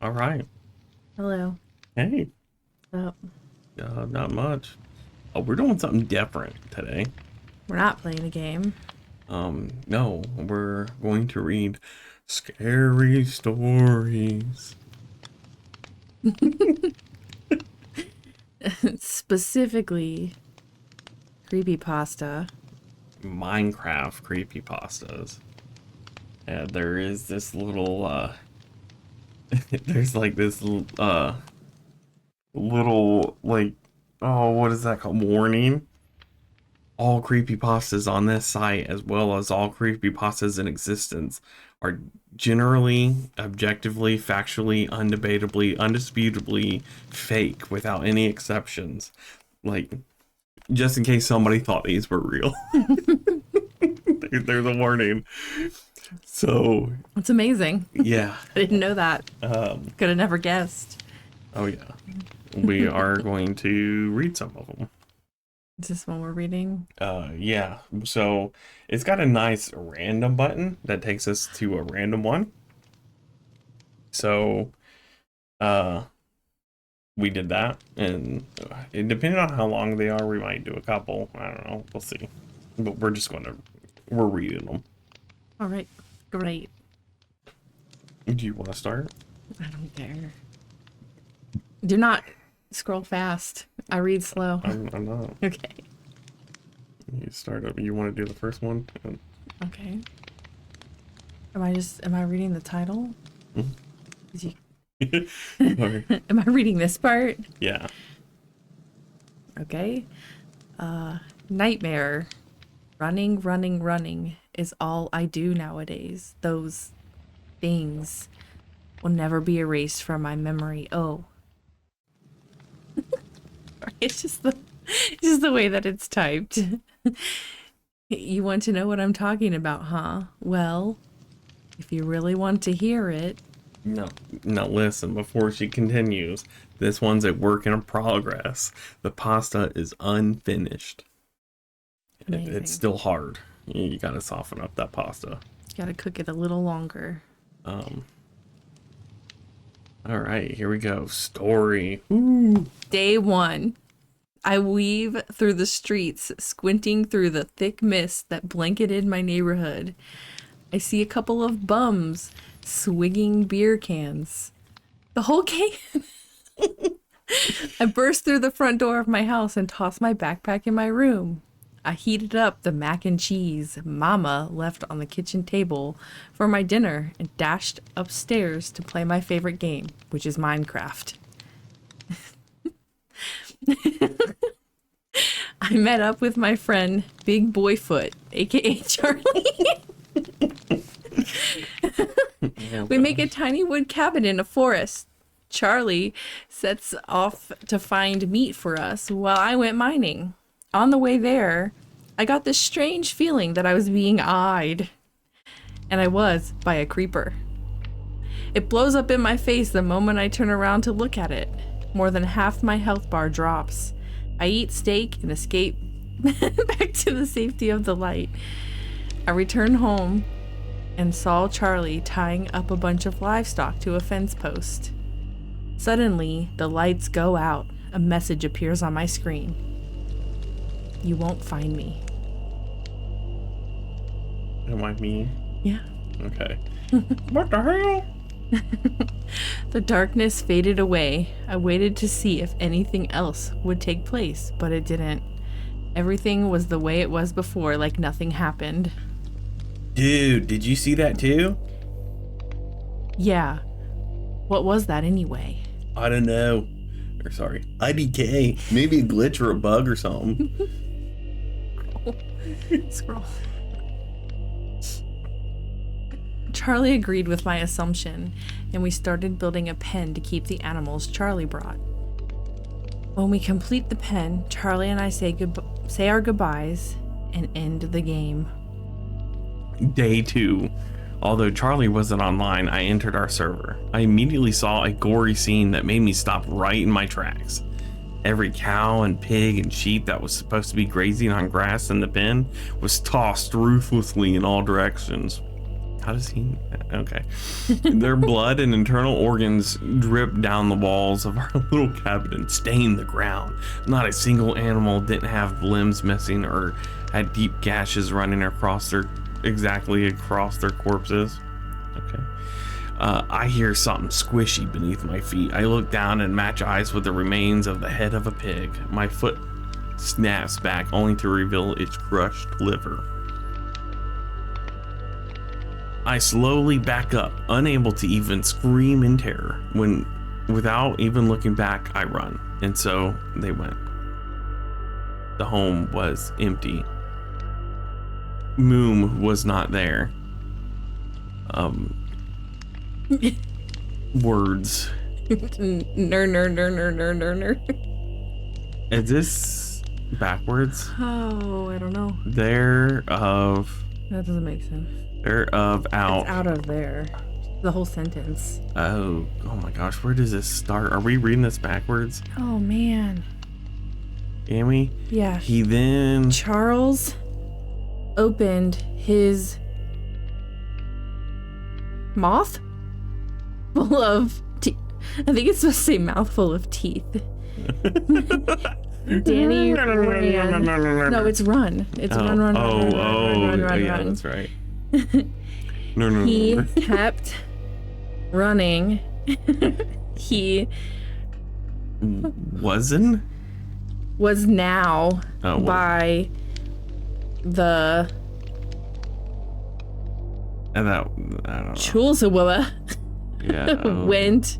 All right. Hello. Hey, Oh, not much. Oh, we're doing something different today. we're not playing a game. No, we're going to read scary stories. Specifically, creepypasta. Minecraft creepypastas. And there is this little, there's like this, little, like, oh, what is that called? Warning. All creepypastas on this site, as well as all creepypastas in existence, are generally, objectively, factually, undebatably, undisputably fake without any exceptions. Like, just in case somebody thought these were real. There's a warning. So, It's amazing. yeah. I didn't know that. Um, Could have never guessed. oh, yeah. We are going to read some of them. Is this one we're reading? Yeah. So it's got a nice random button that takes us to a random one. So, uh, we did that, and depending on how long they are, we might do a couple. I don't know. We'll see. But we're reading them. All right. Great. Do you want to start? I don't care. Do not scroll fast. I read slow. I'm not. Okay. You start up. You want to do the first one? Okay. Am I reading the title? Mhm. Is you, Sorry. am I reading this part? Yeah. Okay. Nightmare. Running, running, running is all I do nowadays. Those things will never be erased from my memory. Oh, it's just the way that it's typed. You want to know what I'm talking about, huh? Well, if you really want to hear it, No, no, listen, before she continues, this one's a work in progress. The pasta is unfinished. amazing. It's still hard. You gotta soften up that pasta. Gotta cook it a little longer. Um, all right, here we go. Story. Ooh. Day one. I weave through the streets, squinting through the thick mist that blanketed my neighborhood. I see a couple of bums swigging beer cans. The whole can. I burst through the front door of my house and toss my backpack in my room. I heated up the mac and cheese Mama left on the kitchen table for my dinner and dashed upstairs to play my favorite game, which is Minecraft. I met up with my friend Big Boyfoot, aka Charlie. We make a tiny wood cabin in a forest. Charlie sets off to find meat for us while I went mining. On the way there, I got this strange feeling that I was being eyed. And I was by a creeper. It blows up in my face the moment I turn around to look at it. More than half my health bar drops. I eat steak and escape back to the safety of the light. I return home and saw Charlie tying up a bunch of livestock to a fence post. Suddenly, the lights go out. A message appears on my screen. You won't find me. Am I me? Yeah. Okay. What the hell? The darkness faded away. I waited to see if anything else would take place, but it didn't. Everything was the way it was before, like nothing happened. Dude, did you see that too? Yeah. What was that anyway? I don't know. Or sorry, IDK. Maybe a glitch or a bug or something. Scroll. Charlie agreed with my assumption, and we started building a pen to keep the animals Charlie brought. When we complete the pen, Charlie and I say our goodbyes and end the game. Day 2. Although Charlie wasn't online, I entered our server. I immediately saw a gory scene that made me stop right in my tracks. Every cow and pig and sheep that was supposed to be grazing on grass in the pen was tossed ruthlessly in all directions. How does he? Okay. Their blood and internal organs dripped down the walls of our little cabin and stained the ground. Not a single animal didn't have limbs missing or had deep gashes running exactly across their corpses. Okay. I hear something squishy beneath my feet. I look down and match eyes with the remains of the head of a pig. My foot snaps back only to reveal its crushed liver. I slowly back up, unable to even scream in terror. Without even looking back, I run. And so they went. The home was empty. Moom was not there. Words. Ner. Is this backwards? Oh, I don't know. That doesn't make sense. Out. It's out of there. The whole sentence. Oh my gosh, where does this start? Are we reading this backwards? Oh man. Am we? Yeah. He then... Charles opened his mouth full of teeth. I think it's supposed to say mouthful of teeth. Danny ran. No, it's run. It's run. Yeah, that's right. He kept running. He was now by the and that I don't know. Chulsawilla went.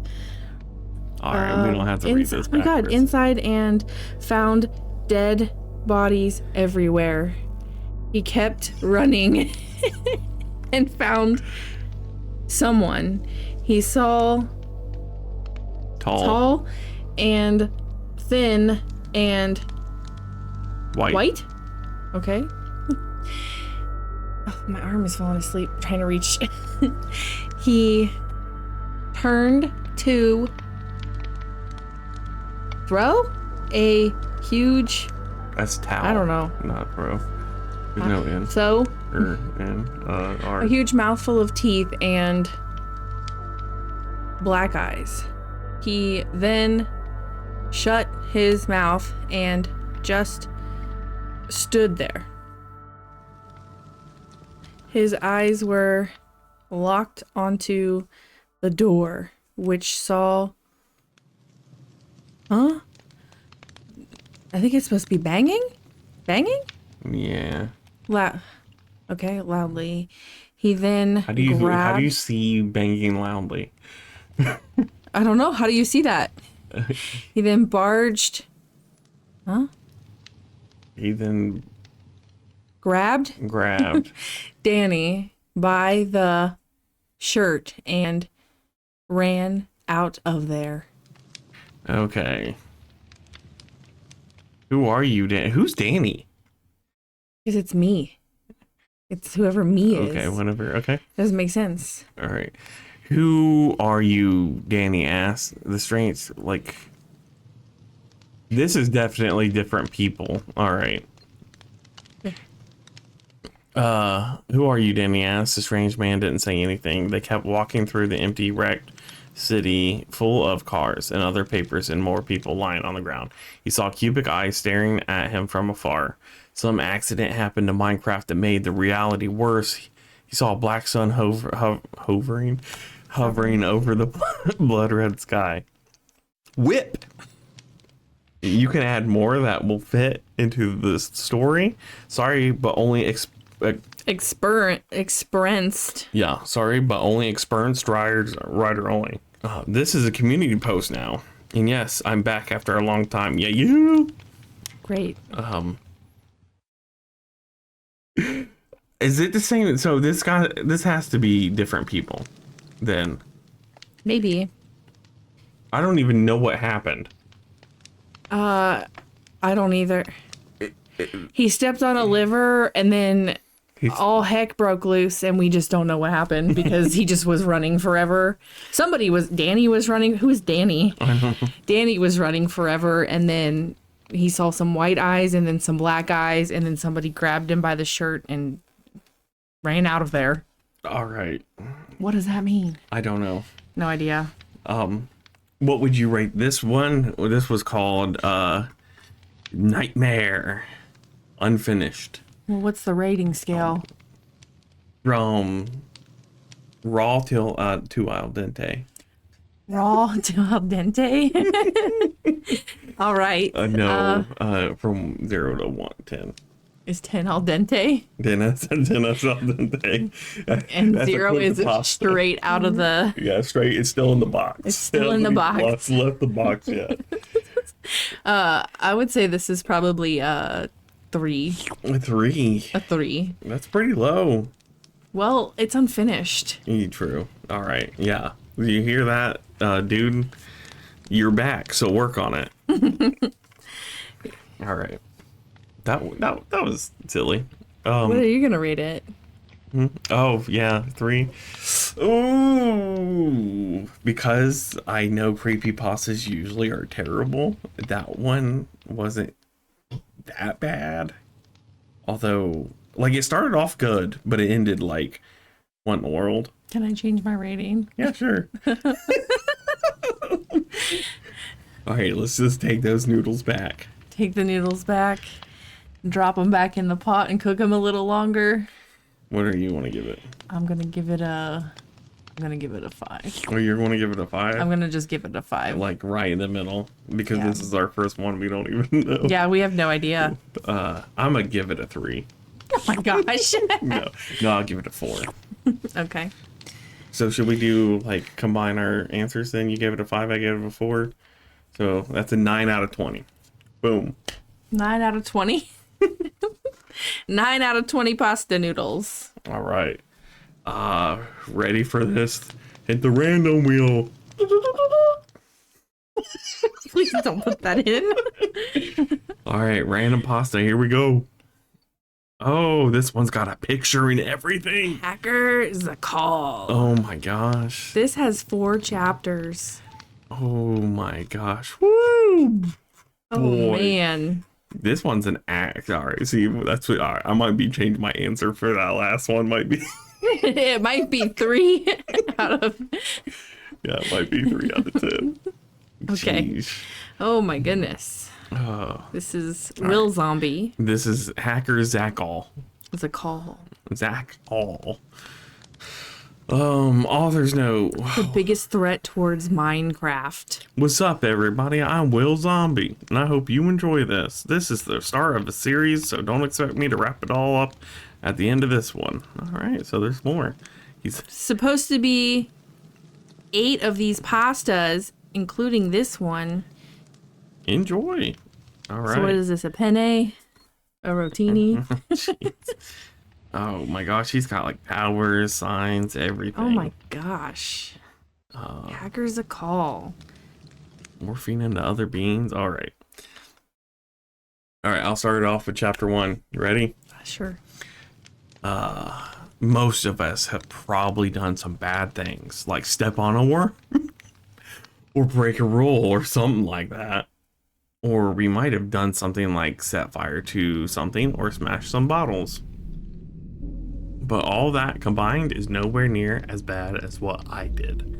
All right, we don't have to read this. Oh my god! Inside and found dead bodies everywhere. He kept running and found someone. He saw tall and thin and white. Okay. Oh, my arm is falling asleep trying to reach. He turned to throw a huge... That's towel. I don't know. Not throw. There's no N. So... R. A huge mouthful of teeth and black eyes. He then shut his mouth and just stood there. His eyes were locked onto the door, which saw... Huh? I think it's supposed to be banging? Banging? Yeah. Okay, loudly. He then How do you see banging loudly? I don't know. How do you see that? He then barged... Huh? He then... Grabbed Danny by the shirt and ran out of there. Okay. Who are you, Dan? Who's Danny? Because it's me. It's whoever me is. Okay, whatever. Okay. Doesn't make sense. All right. Who are you, Danny asked. The strange, this is definitely different people. All right. Who are you, Danny asked. The strange man didn't say anything. They kept walking through the empty, wrecked city full of cars and other papers and more people lying on the ground. He saw cubic eyes staring at him from afar. Some accident happened to Minecraft that made the reality worse. He saw a black sun hovering over the blood red sky. Whip! You can add more that will fit into this story. Sorry, but only experienced. Yeah, sorry, but only experienced writer only. This is a community post now. And yes, I'm back after a long time. Yeah, you. Great. Is it the same? So this has to be different people then. Maybe. I don't even know what happened. I don't either. He stepped on a liver and then all heck broke loose and we just don't know what happened because he just was running forever. Danny was running. Who is Danny? I don't know. Danny was running forever and then he saw some white eyes and then some black eyes and then somebody grabbed him by the shirt and ran out of there. All right. What does that mean? I don't know. No idea. What would you rate this one? Well, this was called Nightmare Unfinished. Well, what's the rating scale? From raw till to al dente. Raw to al dente. All right. No, from 0 to 10. Is 10 al dente? 10 is al dente. And That's 0 is pasta. straight out of the... Yeah, straight. It's still in the box. It's still in the box. Left the box yet. I would say this is probably a 3. A 3. A 3. That's pretty low. Well, it's unfinished. True. All right. Yeah. You hear that, dude? You're back, so work on it. All right. That was silly. What are you gonna rate it? Oh yeah, 3. Ooh, because I know creepypastas usually are terrible. That one wasn't that bad. Although, like, it started off good, but it ended like, what in the world? Can I change my rating? Yeah, sure. All right, let's just take those noodles back. Take the noodles back, drop them back in the pot, and cook them a little longer. What do you want to give it? I'm gonna give it a 5. Oh, you're going to give it a 5? I'm gonna just give it a 5. Like right in the middle, because Yeah. this is our first one. We don't even know. Yeah, we have no idea. I'm gonna give it a 3. Oh my gosh. No, I'll give it a 4. Okay. So should we do like combine our answers then? You gave it a 5, I gave it a 4. So that's a 9 out of 20. Boom. 9 out of 20. 9 out of 20 pasta noodles. All right. Ready for this? Hit the random wheel. Please don't put that in. All right, random pasta. Here we go. Oh, this one's got a picture and everything. Hacker Zackall. Oh my gosh. This has 4 chapters. Oh my gosh. Woo! Oh Boy. man. This one's an act. All right, see, that's what I might be changing my answer for that last one. Might be. It might be 3 out of... Yeah, it might be 3 out of 10. Okay. Jeez. Oh my goodness. Oh, This is Real Zombie. this is hacker Zackall. Zackall. Zackall. Author's note. The biggest threat towards Minecraft. What's up, everybody? I'm Will Zombie, and I hope you enjoy this. This is the start of a series, so don't expect me to wrap it all up at the end of this one. All right, so there's more. He's Supposed to be 8 of these pastas, including this one. enjoy. All right. So what is this, a penne? A rotini? Jeez. Oh my gosh, he's got like powers, signs, everything. Oh my gosh. Hacker's a call. Morphine into other beings. All right. All right, I'll start it off with chapter 1. You ready? Sure. Most of us have probably done some bad things, like step on a worm or break a rule or something like that. Or we might have done something like set fire to something or smash some bottles. But all that combined is nowhere near as bad as what I did.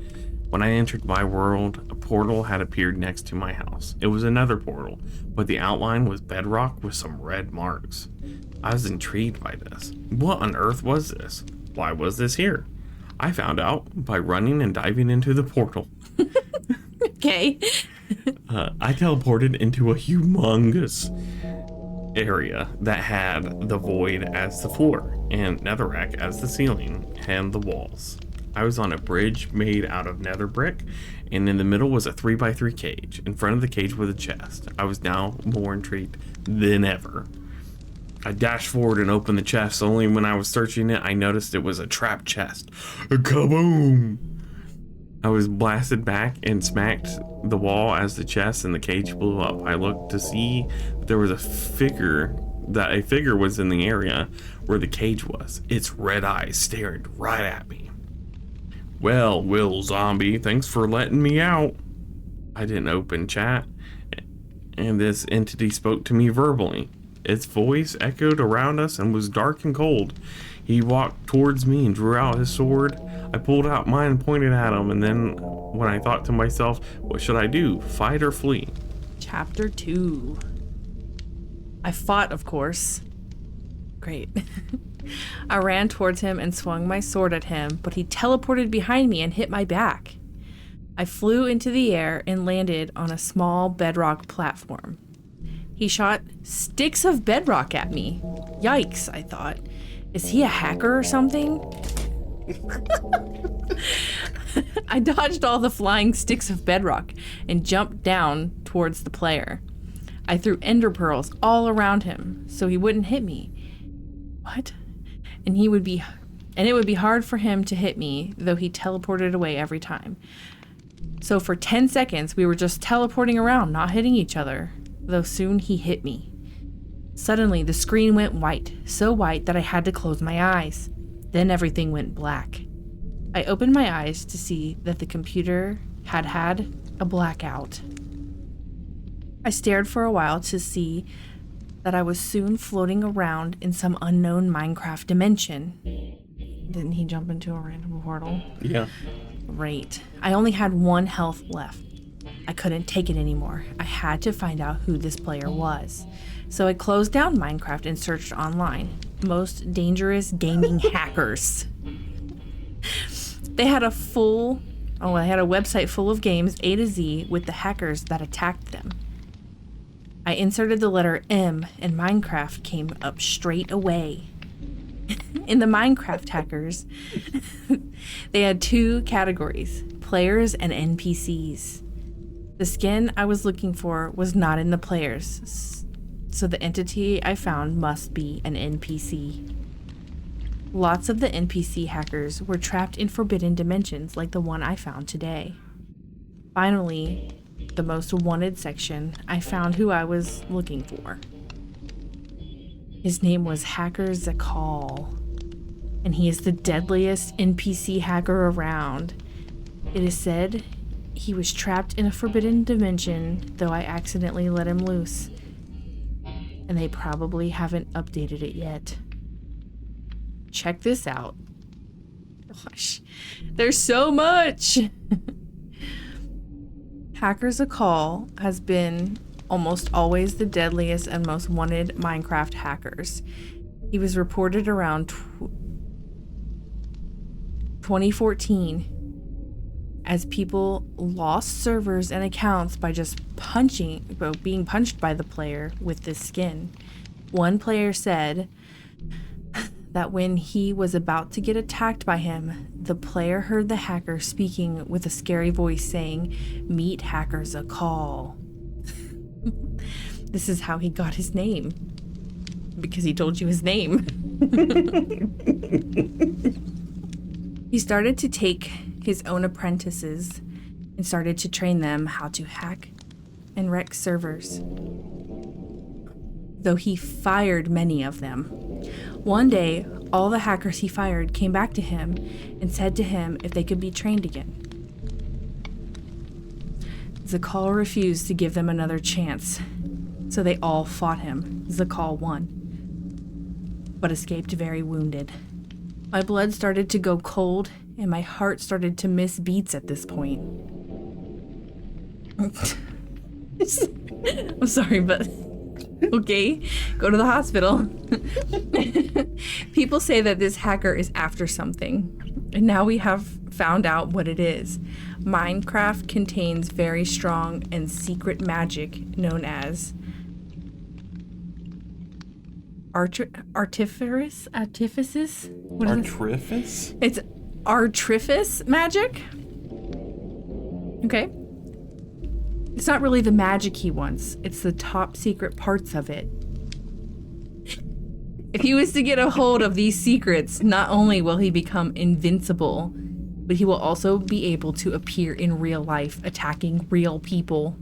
When I entered my world, a portal had appeared next to my house. It was another portal, but the outline was bedrock with some red marks. I was intrigued by this. What on earth was this? Why was this here? I found out by running and diving into the portal. Okay. I teleported into a humongous area that had the void as the floor and netherrack as the ceiling and the walls. I was on a bridge made out of nether brick, and in the middle was a 3x3 cage. In front of the cage was a chest. I was now more intrigued than ever. I dashed forward and opened the chest. Only when I was searching it, I noticed it was a trap chest. Kaboom! I was blasted back and smacked the wall as the chest and the cage blew up. I looked to see if there was a figure was in the area where the cage was. Its red eyes stared right at me. Well, Will Zombie, thanks for letting me out. I didn't open chat, and this entity spoke to me verbally. Its voice echoed around us and was dark and cold. He walked towards me and drew out his sword. I pulled out mine and pointed at him, and then when I thought to myself, what should I do, fight or flee? Chapter 2. I fought, of course. Great. I ran towards him and swung my sword at him, but he teleported behind me and hit my back. I flew into the air and landed on a small bedrock platform. He shot sticks of bedrock at me. Yikes, I thought. Is he a hacker or something? I dodged all the flying sticks of bedrock and jumped down towards the player. I threw ender pearls all around him so he wouldn't hit me. What? And it would be hard for him to hit me, though he teleported away every time. So for 10 seconds, we were just teleporting around, not hitting each other, though soon he hit me. Suddenly, the screen went white, so white that I had to close my eyes. Then everything went black. I opened my eyes to see that the computer had had a blackout. I stared for a while to see that I was soon floating around in some unknown Minecraft dimension. Didn't he jump into a random portal? Yeah. Great. I only had 1 health left. I couldn't take it anymore. I had to find out who this player was. So I closed down Minecraft and searched online. Most dangerous gaming hackers. They had a website full of games A to Z with the hackers that attacked them. I inserted the letter M and Minecraft came up straight away. In the Minecraft hackers, they had 2 categories, players and NPCs. The skin I was looking for was not in the players, so the entity I found must be an NPC. Lots of the NPC hackers were trapped in forbidden dimensions like the one I found today. Finally, the most wanted section, I found who I was looking for. His name was Hacker Zackall, and he is the deadliest NPC hacker around. It is said he was trapped in a forbidden dimension, though I accidentally let him loose. And they probably haven't updated it yet. Check this out. Gosh, there's so much! Hacker Zackall has been almost always the deadliest and most wanted Minecraft hackers. He was reported around 2014 as people lost servers and accounts by just being punched by the player with this skin. One player said that when he was about to get attacked by him, the player heard the hacker speaking with a scary voice saying, "Meet Hacker Zackall." This is how he got his name. Because he told you his name. He started to take his own apprentices and started to train them how to hack and wreck servers. Though he fired many of them. One day, all the hackers he fired came back to him and said to him if they could be trained again. Zackall refused to give them another chance, so they all fought him. Zackall won, but escaped very wounded. My blood started to go cold, and my heart started to miss beats at this point. I'm sorry, but okay, go to the hospital. People say that this hacker is after something, and now we have found out what it is. Minecraft contains very strong and secret magic known as artifices? What is Artifice? it? It's artifice magic? Okay. It's not really the magic he wants. It's the top secret parts of it. If he was to get a hold of these secrets, not only will he become invincible, but he will also be able to appear in real life, attacking real people.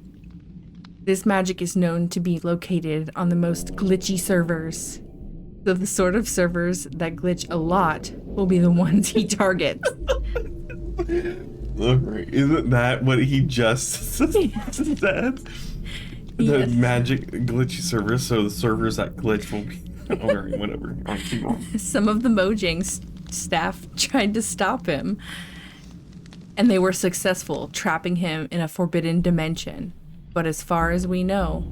This magic is known to be located on the most glitchy servers. So the sort of servers that glitch a lot will be the ones he targets. Isn't that what he just said? The Yes. magic glitchy servers, so the servers that glitch will be Okay, whatever. All right, keep going. Some of the Mojang's staff tried to stop him, and they were successful, trapping him in a forbidden dimension. But as far as we know,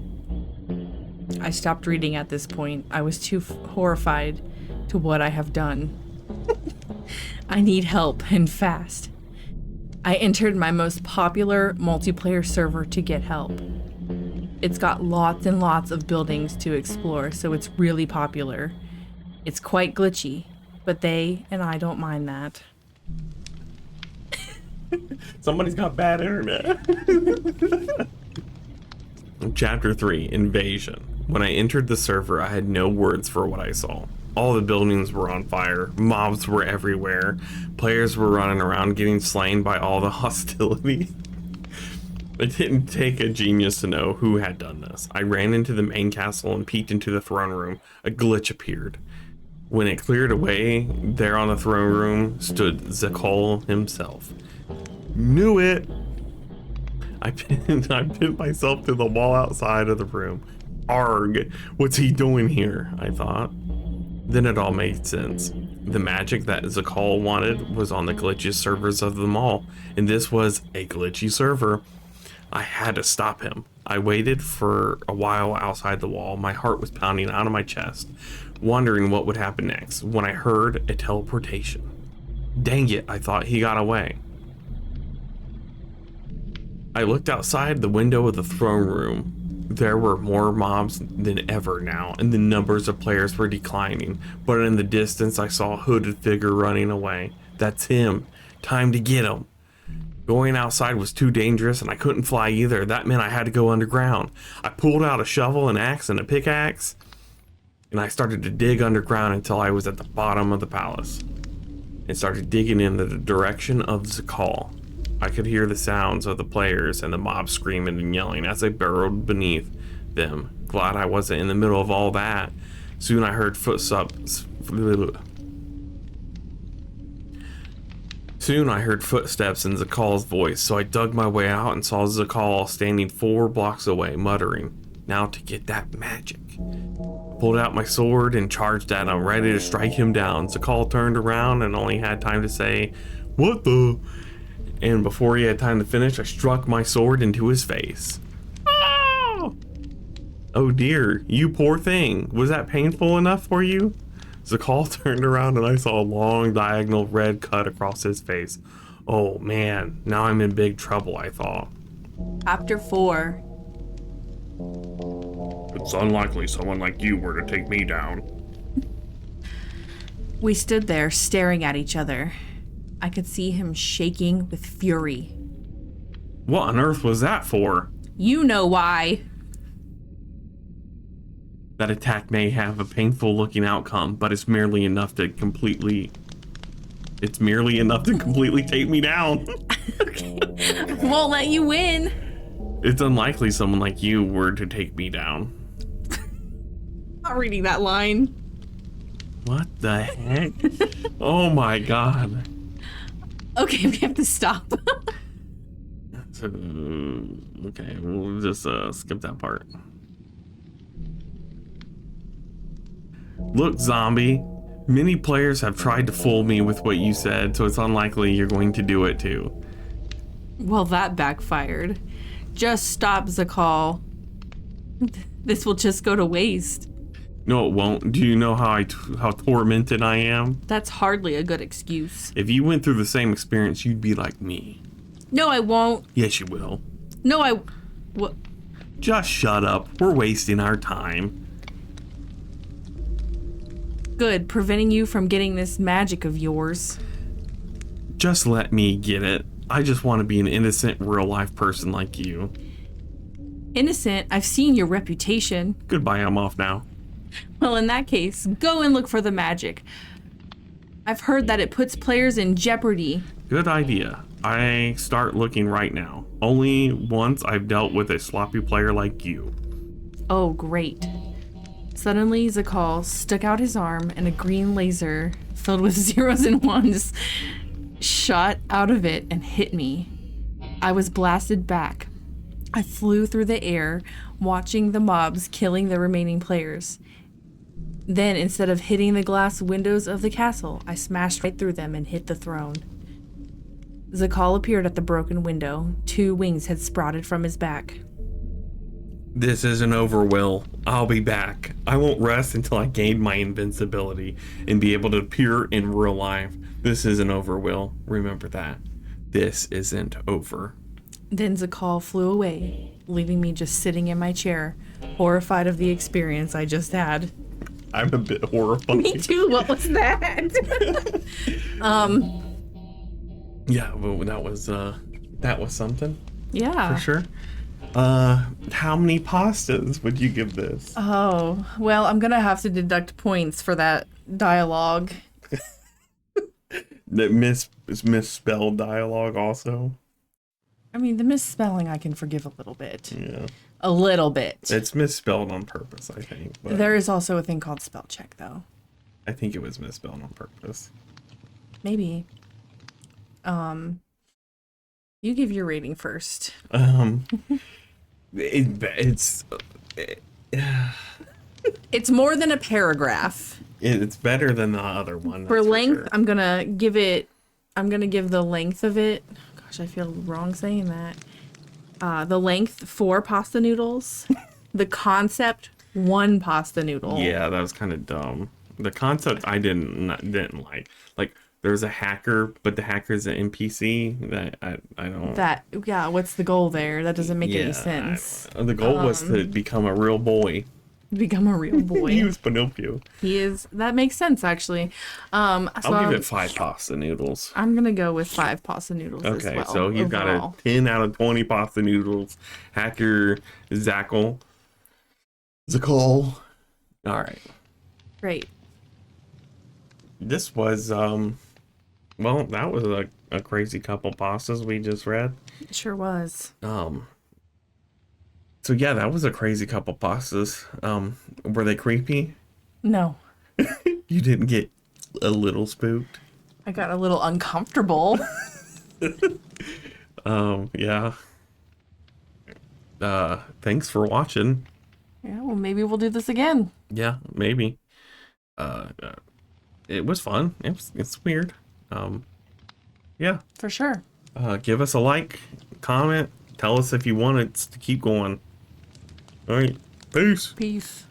I stopped reading at this point. I was too horrified to what I have done. I need help, and fast. I entered my most popular multiplayer server to get help. It's got lots and lots of buildings to explore, so it's really popular. It's quite glitchy, but they and I don't mind that. Somebody's got bad internet. Chapter 3, Invasion. When I entered the server, I had no words for what I saw. All the buildings were on fire, mobs were everywhere, players were running around getting slain by all the hostility. It didn't take a genius to know who had done this. I ran into the main castle and peeked into the throne room. A glitch appeared. When it cleared away, there on the throne room stood Zackall himself. Knew it! I pinned myself to the wall outside of the room. Arg! What's he doing here? I thought. Then it all made sense. The magic that Zackall wanted was on the glitchiest servers of them all, and this was a glitchy server. I had to stop him. I waited for a while outside the wall. My heart was pounding out of my chest, wondering what would happen next, when I heard a teleportation. Dang it, I thought he got away. I looked outside the window of the throne room. There were more mobs than ever now, and the numbers of players were declining, but in the distance I saw a hooded figure running away. That's him. Time to get him. Going outside was too dangerous, and I couldn't fly either. That meant I had to go underground. I pulled out a shovel, an axe, and a pickaxe, and I started to dig underground until I was at the bottom of the palace, and started digging in the direction of Zackall. I could hear the sounds of the players and the mob screaming and yelling as I burrowed beneath them. Glad I wasn't in the middle of all that. Soon I heard footsteps. Soon I heard footsteps in Zackall's voice, so I dug my way out and saw Zackall standing 4 blocks away, muttering, "Now to get that magic." I pulled out my sword and charged at him, ready to strike him down. Zackall turned around and only had time to say, "What the?" And before he had time to finish, I struck my sword into his face. Oh! Oh dear, you poor thing. Was that painful enough for you? Zackall turned around and I saw a long diagonal red cut across his face. Oh man, now I'm in big trouble, I thought. Chapter 4. It's unlikely someone like you were to take me down. We stood there staring at each other. I could see him shaking with fury. What on earth was that for? You know why. That attack may have a painful looking outcome, but it's merely enough to completely take me down. Okay. Won't let you win. It's unlikely someone like you were to take me down. Not reading that line. What the heck? Oh my god. Okay, we have to stop. So, okay, we'll just skip that part. Look, zombie. Many players have tried to fool me with what you said, so it's unlikely you're going to do it too. Well, that backfired. Just stop, Zackall. This will just go to waste. No, it won't. Do you know how tormented I am? That's hardly a good excuse. If you went through the same experience, you'd be like me. No, I won't. Yes, you will. No, what? Just shut up. We're wasting our time. Good, preventing you from getting this magic of yours. Just let me get it. I just want to be an innocent, real-life person like you. Innocent? I've seen your reputation. Goodbye, I'm off now. Well, in that case, go and look for the magic. I've heard that it puts players in jeopardy. Good idea. I start looking right now. Only once I've dealt with a sloppy player like you. Oh, great. Suddenly, Zackall stuck out his arm and a green laser filled with zeros and ones shot out of it and hit me. I was blasted back. I flew through the air, watching the mobs killing the remaining players. Then, instead of hitting the glass windows of the castle, I smashed right through them and hit the throne. Zackall appeared at the broken window. 2 wings had sprouted from his back. This isn't over, Will. I'll be back. I won't rest until I gain my invincibility and be able to appear in real life. This isn't over, Will. Remember that. This isn't over. Then Zackall flew away, leaving me just sitting in my chair, horrified of the experience I just had. I'm a bit horrified. Me too. What was that? Yeah, well, that was something Yeah. for sure. How many pastas would you give this? Oh, well, I'm gonna have to deduct points for that dialogue. That misspelled dialogue also. I mean, the misspelling I can forgive a little bit. Yeah, A little bit. it's misspelled on purpose, I think. But There is also a thing called spell check, though. I think it was misspelled on purpose. Maybe. You give your rating first. It's It's more than a paragraph. it's better than the other one. For that's length, sure. I'm gonna give the length of it. Gosh, I feel wrong saying that. The length 4 pasta noodles. The concept 1 pasta noodle. Yeah, that was kind of dumb. The concept I didn't like. Like there's a hacker, but the hacker's an NPC. That I don't. Yeah, what's the goal there? That doesn't make any Yeah, sense. the goal was to become a real boy. Become a real boy. He was Pinocchio. He is. That makes sense, actually. I'll give it 5 pasta noodles. I'm gonna go with 5 pasta noodles as Okay, well. so you've got overall. a 10 out of 20 pasta noodles. Hacker Zackall. Zackall. All right. Great. This was well, that was a crazy couple pastas we just read. It sure was. So yeah, that was a crazy couple pastas. Were they creepy? No. You didn't get a little spooked? I got a little uncomfortable. Yeah. Thanks for watching. Yeah, well, maybe we'll do this again. Yeah, maybe. It was fun. It's weird. Yeah. For sure. Give us a like, comment, tell us if you want it to keep going. All right. Peace. Peace.